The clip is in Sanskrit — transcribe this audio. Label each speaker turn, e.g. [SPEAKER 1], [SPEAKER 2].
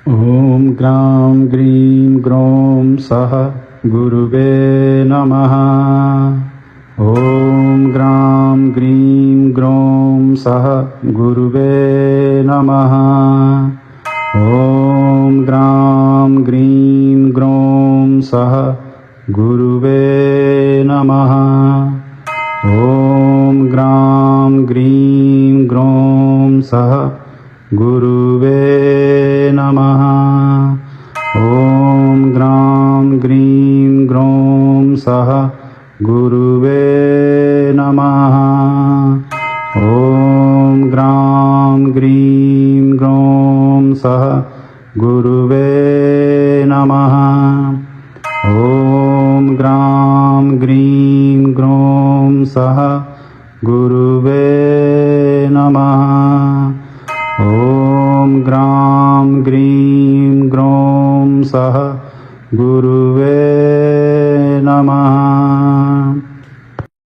[SPEAKER 1] ॐ ग्रां ग्रीं ग्रौं सः गुरुवे नमः। ॐ ग्रां ग्रीं ग्रौं सः गुरुवे नमः। ॐ ग्रां ग्रीं ग्रौं सः गुरुवे नमः। ॐ ग्रां ग्रीं ग्रौं सः गुरुवे नमः। ॐ ग्रां ग्रीं ग्रौं सः गुरुवे नमः। ॐ ग्रां ग्रीं ग्रौं सः गुरुवे नमः। ॐ ग्रां ग्रीं ग्रौं सः गुरुवे नमः। ॐ ग्रां ग्रीं ग्रौं सः गुरुवे नमः।